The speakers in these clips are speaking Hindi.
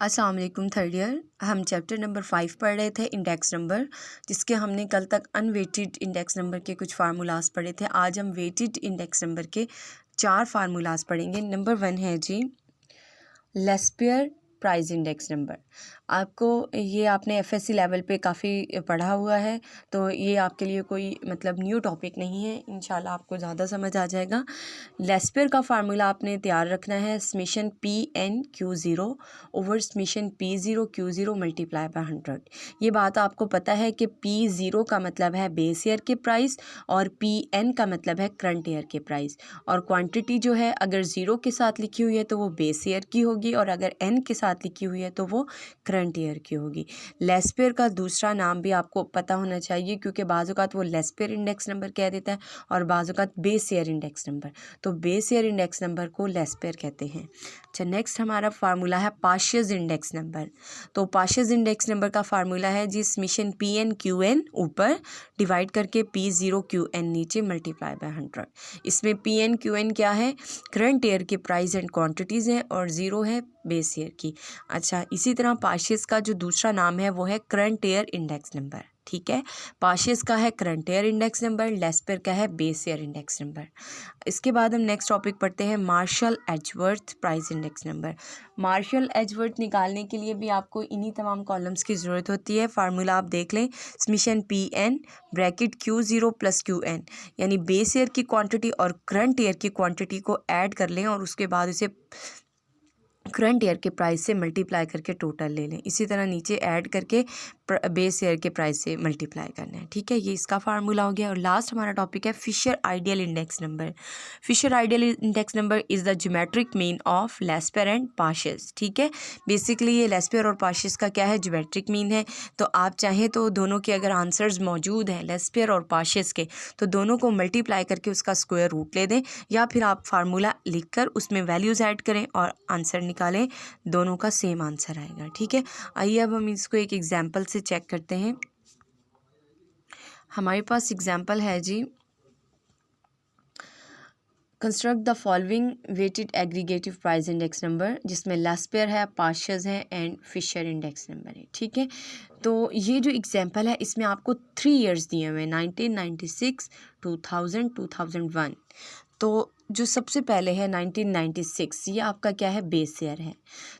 अस्सलाम वालेकुम थर्ड ईयर। हम चैप्टर नंबर 5 पढ़ रहे थे इंडेक्स नंबर, जिसके हमने कल तक अनवेटेड इंडेक्स नंबर के कुछ फार्मूलाज पढ़े थे। आज हम वेटेड इंडेक्स नंबर के 4 फार्मूलाज पढ़ेंगे। नंबर 1 है जी लेस्पियर प्राइस इंडेक्स नंबर। आपको ये आपने एफएससी लेवल पे काफ़ी पढ़ा हुआ है, तो ये आपके लिए कोई मतलब न्यू टॉपिक नहीं है। इंशाल्लाह आपको ज़्यादा समझ आ जाएगा। लेस्पियर का फार्मूला आपने तैयार रखना है, summation P(n)Q0 over summation P0Q0 multiply by 100। ये बात आपको पता है कि P0 का मतलब है बेस ईयर के प्राइस और Pn का मतलब है करंट ईयर के प्राइस। और क्वांटिटी जो है अगर ज़ीरो के साथ लिखी हुई है तो वो बेस ईयर की होगी, और अगर n के साथ लिखी हुई है तो वो करंट ईयर की होगी। लेस्पियर का दूसरा नाम भी आपको पता होना चाहिए, क्योंकि बाज़ औक़ात वो लेस्पियर इंडेक्स नंबर कह देता है और बाज़ औक़ात बेस ईयर इंडेक्स नंबर। तो बेस ईयर इंडेक्स नंबर को लेस्पियर कहते हैं। अच्छा, नेक्स्ट हमारा फार्मूला है पाशियस इंडेक्स नंबर। तो पाशियस इंडेक्स नंबर का फार्मूला है जी समेशन Pn(Qn) ऊपर डिवाइड करके P0Qn नीचे मल्टीप्लाई बाय 100। इसमें Pn(Qn) क्या है? करंट ईयर के प्राइस एंड क्वांटिटीज़ हैं, और ज़ीरो है बेस ईयर की। अच्छा, इसी तरह पाशियस का जो दूसरा नाम है वो है करंट ईयर इंडेक्स नंबर। ठीक है, पाशियस का है current year index number, Laspeyres का है बेस ईयर इंडेक्स नंबर। इसके बाद हम नेक्स्ट टॉपिक पढ़ते हैं Marshall Edgeworth price index number. Marshall Edgeworth निकालने के लिए भी आपको इन्हीं तमाम कॉलम्स की ज़रूरत होती है। फार्मूला आप देख लें, summation Pn bracket Q0 plus Qn, यानी बेस ईयर की क्वांटिटी और करंट ईयर की क्वांटिटी को ऐड कर लें और उसके बाद उसे करंट ईयर के प्राइस से मल्टीप्लाई करके टोटल ले लें। इसी तरह नीचे ऐड करके बेस ईयर के प्राइस से मल्टीप्लाई करना है। ठीक है, ये इसका फार्मूला हो गया। और लास्ट हमारा टॉपिक है Fisher ideal index number. Fisher ideal index number is the geometric mean of Laspeyres and Paasche's. ठीक है, बेसिकली ये लेस्पियर और पाशियस का क्या है? ज्योमेट्रिक मीन है। तो आप चाहें तो दोनों के अगर आंसर्स मौजूद हैं लेस्पियर और पाशियस के, तो दोनों को मल्टीप्लाई करके उसका स्क्वायर रूट ले दें, या फिर आप फार्मूला लिख कर उसमें वैल्यूज़ ऐड करें और आंसर निकालें, दोनों का सेम आंसर आएगा। ठीक है, आइए अब हम इसको एक एग्जांपल से चेक करते हैं। हमारे पास एग्जांपल है जी, construct the following weighted aggregative price index number, जिसमें लेस्पियर है, पाशियस है एंड फिशर इंडेक्स नंबर है। ठीक है, तो ये जो एग्जांपल है इसमें आपको 3 इयर्स दिए हुए हैं, 1996, 2000, 2001। तो जो सबसे पहले है 1996, ये आपका क्या है? बेस ईयर है।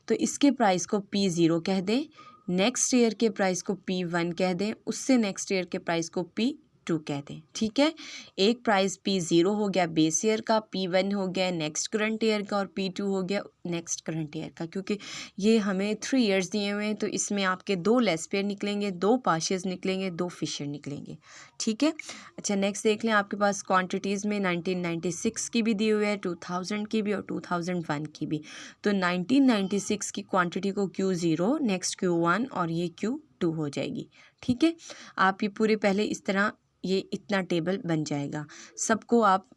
तो इसके प्राइस को P0 कह दें, नेक्स्ट ईयर के प्राइस को P1 कह दें, उससे नेक्स्ट ईयर के प्राइस को P2 कह दें। ठीक है, एक प्राइस P0 हो गया बेस ईयर का, P1 हो गया नेक्स्ट करंट ईयर का, और P2 हो गया नेक्स्ट करंट ईयर का। क्योंकि ये हमें 3 इयर्स दिए हुए हैं, तो इसमें आपके 2 लेस्पियर निकलेंगे, 2 पाशियस निकलेंगे, 2 फिशर निकलेंगे। ठीक है, अच्छा नेक्स्ट देख लें, आपके पास क्वांटिटीज़ में 1996 की भी दी हुई है, 2000 की भी और 2001 की भी। तो 1996 की क्वांटिटी को Q0, नेक्स्ट Q1 और ये Q2 हो जाएगी। ठीक है, आप ये पूरे पहले इस तरह ये इतना टेबल बन जाएगा। सबको आप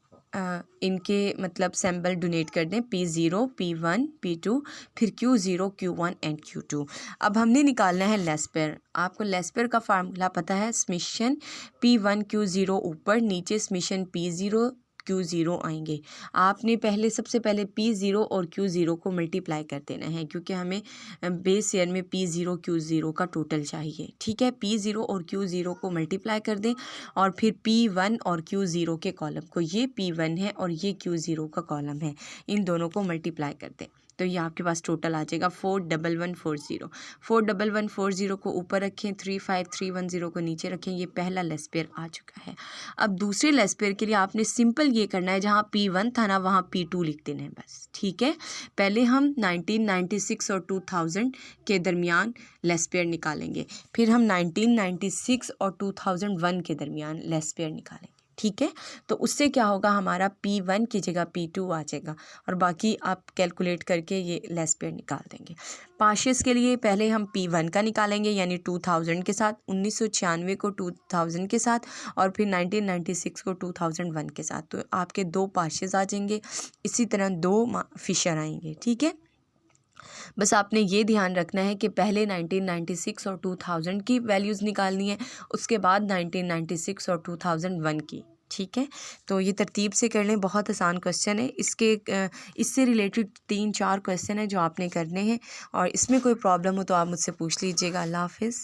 इनके मतलब सैम्पल डोनेट कर दें, P0, P1, P2, फिर Q0, Q1 एंड Q2। अब हमने निकालना है लेस्पियर। आपको लेस्पियर का फार्मूला पता है, समेशन P1 Q0 ऊपर, नीचे समेशन P0 Q0 आएंगे। आपने सबसे पहले P0 और Q0 को मल्टीप्लाई कर देना है, क्योंकि हमें बेस ईयर में P0 Q0 का टोटल चाहिए। ठीक है, P0 और Q0 को मल्टीप्लाई कर दें, और फिर P1 और Q0 के कॉलम को, ये P1 है और ये Q0 का कॉलम है, इन दोनों को मल्टीप्लाई कर दें, तो ये आपके पास टोटल आ जाएगा 41140। 41140 को ऊपर रखें, 35310 को नीचे रखें। ये पहला लेस्पियर आ चुका है। अब दूसरे लेस्पियर के लिए आपने सिंपल ये करना है, जहाँ P1 था ना वहाँ P2 लिख देना है बस। ठीक है, पहले हम 1996 और 2000 के दरमियान लेस्पियर निकालेंगे, फिर हम 1996 और 2001 के दरमियान लेस्पियर निकालेंगे। ठीक है, तो उससे क्या होगा, हमारा P1 की जगह P2 आ जाएगा, और बाकी आप कैलकुलेट करके ये लेस्पियर निकाल देंगे। पाशियस के लिए पहले हम P1 का निकालेंगे, यानी 2000 के साथ, 1996 को 2000 के साथ, और फिर 1996 को 2001 के साथ। तो आपके 2 पाशियस आ जाएंगे, इसी तरह 2 फिशर आएंगे। ठीक है, बस आपने ये ध्यान रखना है कि पहले 1996 और 2000 की वैल्यूज़ निकालनी है, उसके बाद 1996 और 2001 की। ठीक है, तो ये तरतीब से कर लें, बहुत आसान क्वेश्चन है। इससे रिलेटेड 3-4 क्वेश्चन है जो आपने करने हैं, और इसमें कोई प्रॉब्लम हो तो आप मुझसे पूछ लीजिएगा। अल्लाह हाफ़िज़।